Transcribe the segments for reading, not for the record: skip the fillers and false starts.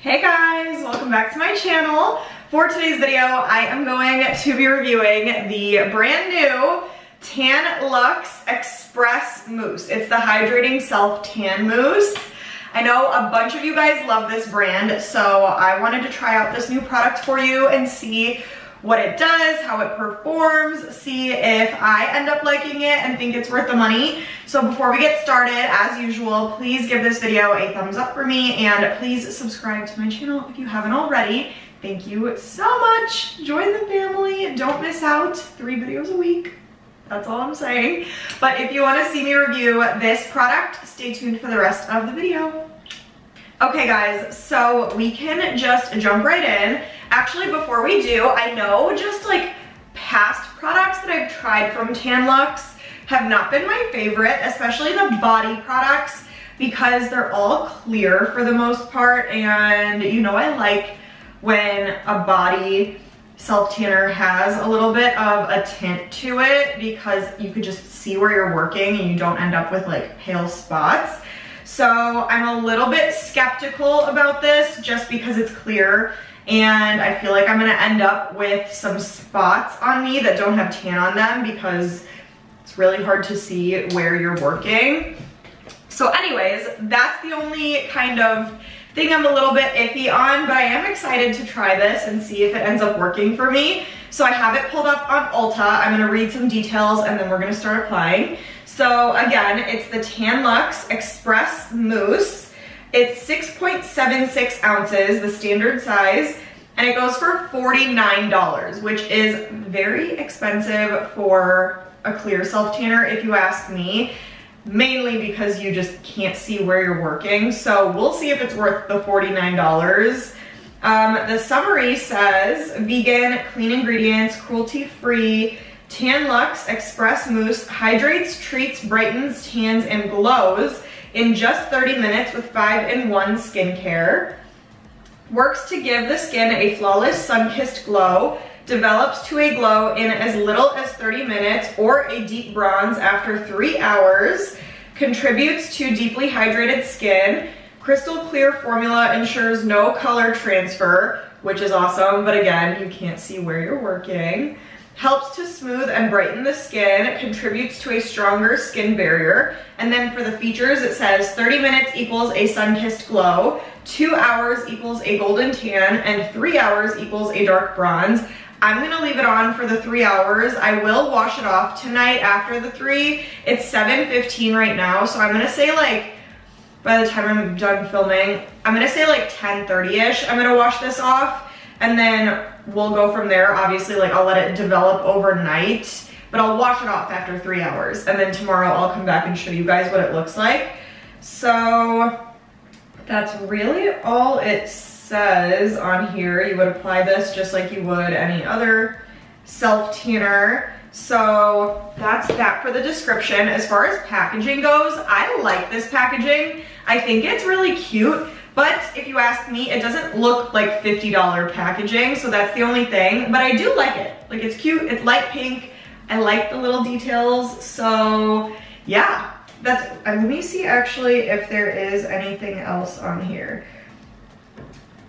Hey guys, welcome back to my channel. For today's video, I am going to be reviewing the brand new tan-luxe Express Mousse. It's the Hydrating Self Tan Mousse. I know a bunch of you guys love this brand, so I wanted to try out this new product for you and see what it does, how it performs, see if I end up liking it and think it's worth the money. So before we get started, as usual, please give this video a thumbs up for me and please subscribe to my channel if you haven't already. Thank you so much. Join the family. Don't miss out. 3 videos a week. That's all I'm saying. But if you want to see me review this product, stay tuned for the rest of the video. Okay guys, so we can just jump right in. Actually, before we do, I know just like past products that I've tried from tan-luxe have not been my favorite, especially the body products, because they're all clear for the most part. And you know, I like when a body self-tanner has a little bit of a tint to it because you could just see where you're working and you don't end up with like pale spots. So I'm a little bit skeptical about this just because it's clear, and I feel like I'm gonna end up with some spots on me that don't have tan on them because it's really hard to see where you're working. So anyways, that's the only kind of thing I'm a little bit iffy on, but I am excited to try this and see if it ends up working for me. So I have it pulled up on Ulta. I'm gonna read some details and then we're gonna start applying. So again, it's the tan-luxe Express Mousse. It's 6.76 ounces, the standard size, and it goes for $49, which is very expensive for a clear self-tanner if you ask me, mainly because you just can't see where you're working. So we'll see if it's worth the $49. The summary says, vegan, clean ingredients, cruelty-free, tan-luxe Express Mousse hydrates, treats, brightens, tans, and glows in just 30 minutes with 5-in-1 skincare. Works to give the skin a flawless sun-kissed glow. Develops to a glow in as little as 30 minutes or a deep bronze after 3 hours. Contributes to deeply hydrated skin. Crystal clear formula ensures no color transfer, which is awesome, but again, you can't see where you're working. Helps to smooth and brighten the skin, contributes to a stronger skin barrier. And then for the features, it says 30 minutes equals a sun-kissed glow, 2 hours equals a golden tan, and 3 hours equals a dark bronze. I'm gonna leave it on for the 3 hours. I will wash it off tonight after the 3. It's 7:15 right now, so I'm gonna say like, by the time I'm done filming, I'm gonna say like 10:30ish, I'm gonna wash this off. And then we'll go from there. Obviously, like I'll let it develop overnight, but I'll wash it off after 3 hours. And then tomorrow I'll come back and show you guys what it looks like. So that's really all it says on here. You would apply this just like you would any other self-tanner. So that's that for the description. As far as packaging goes, I like this packaging. I think it's really cute. But if you ask me, it doesn't look like $50 packaging, so that's the only thing. But I do like it. Like, it's cute, it's light pink. I like the little details, so yeah. Let me see actually if there is anything else on here.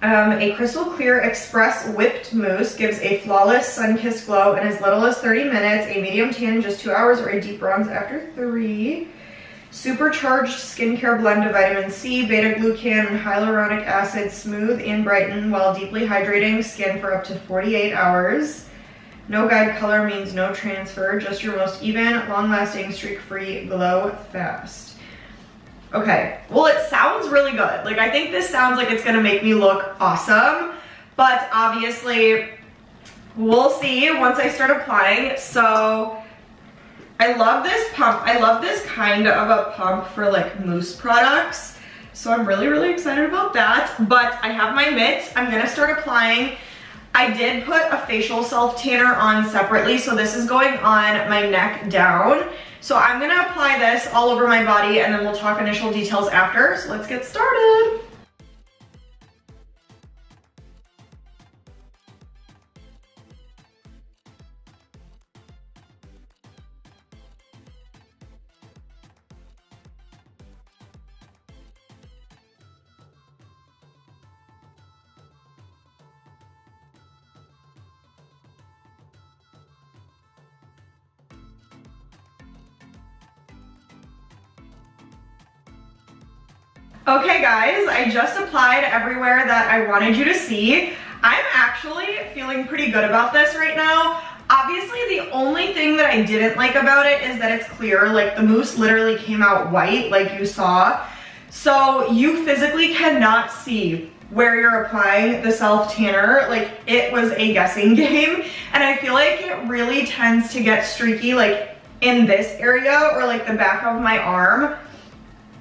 A crystal clear express whipped mousse gives a flawless sun-kissed glow in as little as 30 minutes, a medium tan in just 2 hours, or a deep bronze after 3. Supercharged skincare blend of vitamin C, beta-glucan, and hyaluronic acid, smooth and brighten while deeply hydrating skin for up to 48 hours. No guide color means no transfer, just your most even, long-lasting, streak-free glow fast. Okay, well it sounds really good. Like I think this sounds like it's gonna make me look awesome, but obviously we'll see once I start applying. So I love this pump. I love this kind of a pump for like mousse products. So I'm really, really excited about that. But I have my mitts. I'm gonna start applying. I did put a facial self-tanner on separately, so this is going on my neck down. So I'm gonna apply this all over my body and then we'll talk initial details after. So let's get started. Okay guys, I just applied everywhere that I wanted you to see. I'm actually feeling pretty good about this right now. Obviously, the only thing that I didn't like about it is that it's clear. Like, the mousse literally came out white, like you saw. So you physically cannot see where you're applying the self-tanner. Like, it was a guessing game. And I feel like it really tends to get streaky, like, in this area or like the back of my arm,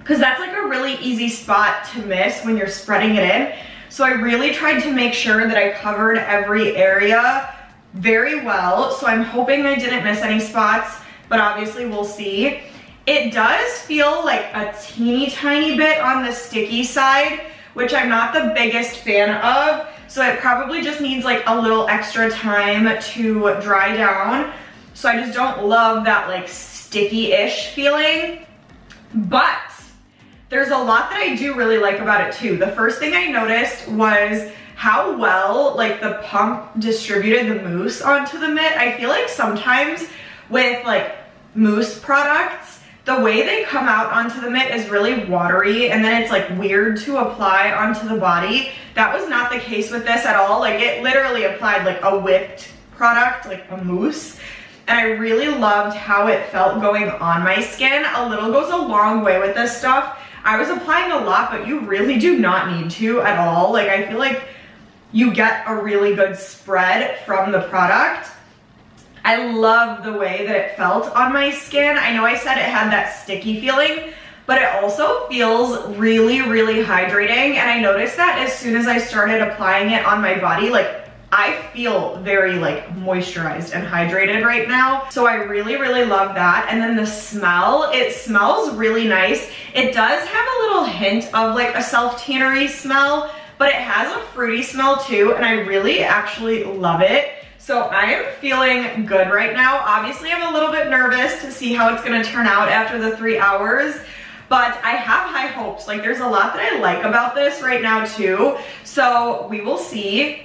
because that's like a really easy spot to miss when you're spreading it in. So I really tried to make sure that I covered every area very well. So I'm hoping I didn't miss any spots, but obviously we'll see. It does feel like a teeny tiny bit on the sticky side, which I'm not the biggest fan of. So it probably just needs like a little extra time to dry down. So I just don't love that like sticky-ish feeling, but there's a lot that I do really like about it too. The first thing I noticed was how well like the pump distributed the mousse onto the mitt. I feel like sometimes with like mousse products, the way they come out onto the mitt is really watery and then it's like weird to apply onto the body. That was not the case with this at all. Like, it literally applied like a whipped product, like a mousse. And I really loved how it felt going on my skin. A little goes a long way with this stuff. I was applying a lot, but you really do not need to at all. Like, I feel like you get a really good spread from the product. I love the way that it felt on my skin. I know I said it had that sticky feeling, but it also feels really, really hydrating. And I noticed that as soon as I started applying it on my body, like, I feel very like moisturized and hydrated right now. So I really, really love that. And then the smell, it smells really nice. It does have a little hint of like a self-tannery smell, but it has a fruity smell too. And I really actually love it. So I am feeling good right now. Obviously, I'm a little bit nervous to see how it's gonna turn out after the 3 hours, but I have high hopes. Like, there's a lot that I like about this right now too. So we will see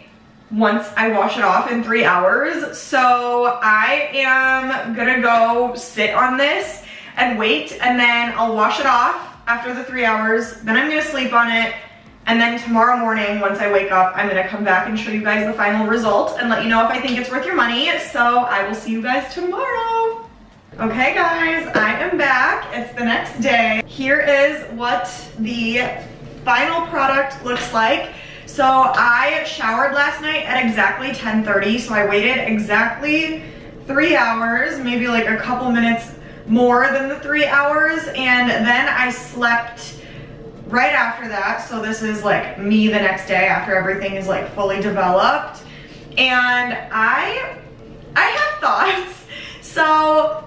once I wash it off in 3 hours. So I am gonna go sit on this and wait, and then I'll wash it off after the 3 hours. Then I'm gonna sleep on it. And then tomorrow morning, once I wake up, I'm gonna come back and show you guys the final result and let you know if I think it's worth your money. So I will see you guys tomorrow. Okay guys, I am back. It's the next day. Here is what the final product looks like. So I showered last night at exactly 10:30, so I waited exactly 3 hours, maybe like a couple minutes more than the 3 hours, and then I slept right after that. So this is like me the next day after everything is like fully developed. And I have thoughts. So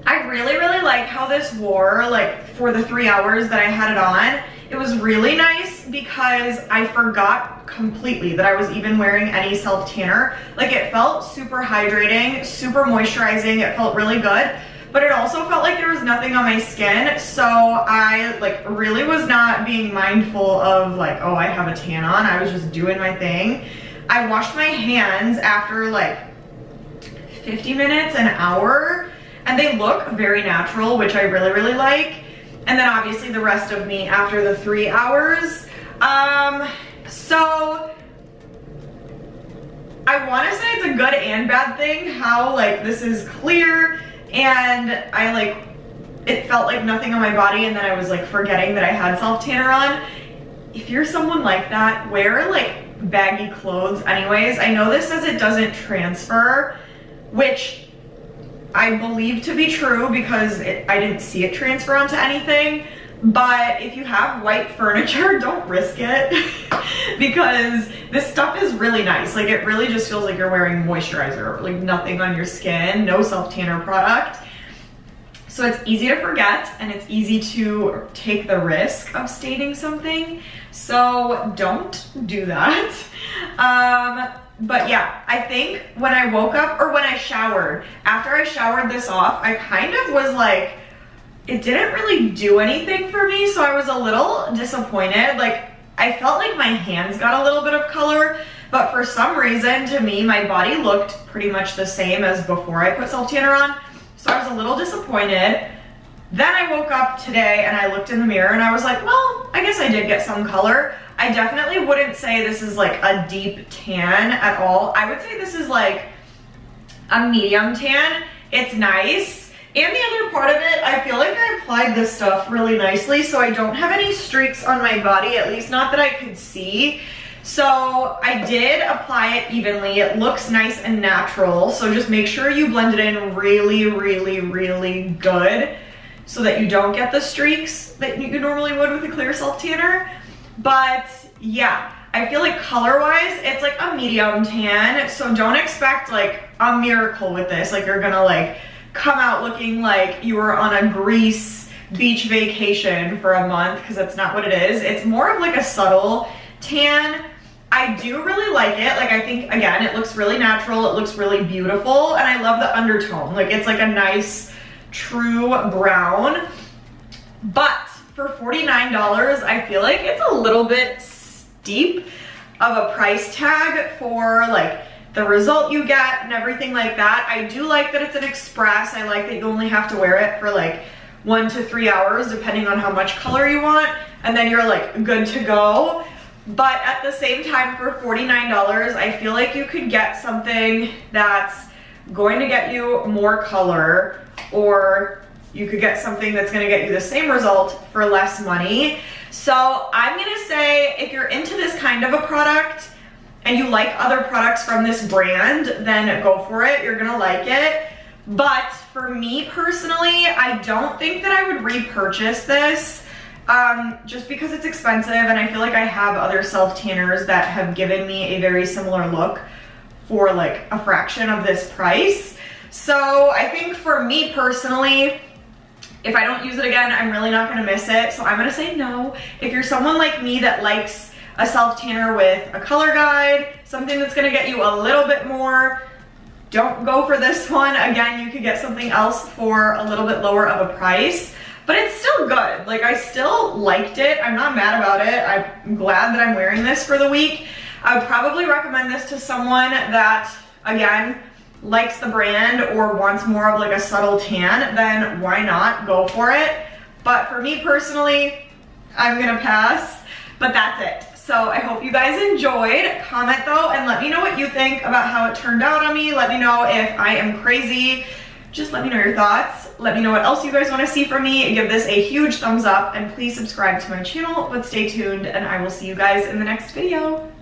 I really, really like how this wore like for the 3 hours that I had it on. It was really nice because I forgot completely that I was even wearing any self-tanner. Like, it felt super hydrating, super moisturizing. It felt really good, but it also felt like there was nothing on my skin. So I like really was not being mindful of like, oh, I have a tan on. I was just doing my thing. I washed my hands after like 50 minutes, an hour, and they look very natural, which I really, really like. And then obviously the rest of me after the 3 hours. So I want to say it's a good and bad thing how like this is clear and I like, it felt like nothing on my body, and then I was like forgetting that I had self-tanner on. If you're someone like that, wear like baggy clothes anyways. I know this says it doesn't transfer, which I believe to be true because I didn't see it transfer onto anything. But if you have white furniture, don't risk it because this stuff is really nice. Like, it really just feels like you're wearing moisturizer, like nothing on your skin, no self-tanner product. So it's easy to forget and it's easy to take the risk of staining something. So don't do that. But yeah, I think when I woke up or when I showered, after I showered this off, I kind of was like, it didn't really do anything for me. So I was a little disappointed. Like, I felt like my hands got a little bit of color, but for some reason to me, my body looked pretty much the same as before I put self-tanner on. So I was a little disappointed, Then I woke up today and I looked in the mirror and I was like, well, I guess I did get some color. I definitely wouldn't say this is like a deep tan at all. I would say this is like a medium tan. It's nice. And the other part of it, I feel like I applied this stuff really nicely, so I don't have any streaks on my body, at least not that I could see. So I did apply it evenly. It looks nice and natural, so just make sure you blend it in really, really, really good so that you don't get the streaks that you normally would with a clear self tanner. But yeah, I feel like color-wise, it's like a medium tan, so don't expect like a miracle with this. Like you're gonna like come out looking like you were on a Greece beach vacation for a month, because that's not what it is. It's more of like a subtle tan. I do really like it. Like I think, again, it looks really natural, it looks really beautiful, and I love the undertone. Like it's like a nice true brown. But for $49, I feel like it's a little bit steep of a price tag for like the result you get and everything like that. I do like that it's an express. I like that you only have to wear it for like 1 to 3 hours depending on how much color you want, and then you're like good to go. But at the same time, for $49, I feel like you could get something that's going to get you more color, or you could get something that's gonna get you the same result for less money. So I'm gonna say if you're into this kind of a product and you like other products from this brand, then go for it, you're gonna like it. But for me personally, I don't think that I would repurchase this just because it's expensive, and I feel like I have other self tanners that have given me a very similar look for like a fraction of this price. So I think for me personally, if I don't use it again, I'm really not gonna miss it. So I'm gonna say no. If you're someone like me that likes a self tanner with a color guide, something that's gonna get you a little bit more, don't go for this one. Again, you could get something else for a little bit lower of a price, but it's still good. Like I still liked it. I'm not mad about it. I'm glad that I'm wearing this for the week. I would probably recommend this to someone that, again, likes the brand or wants more of like a subtle tan. Then why not go for it? But for me personally, I'm gonna pass, but that's it. So I hope you guys enjoyed. Comment though and let me know what you think about how it turned out on me. Let me know if I am crazy. Just let me know your thoughts. Let me know what else you guys want to see from me. Give this a huge thumbs up and please subscribe to my channel. But stay tuned and I will see you guys in the next video.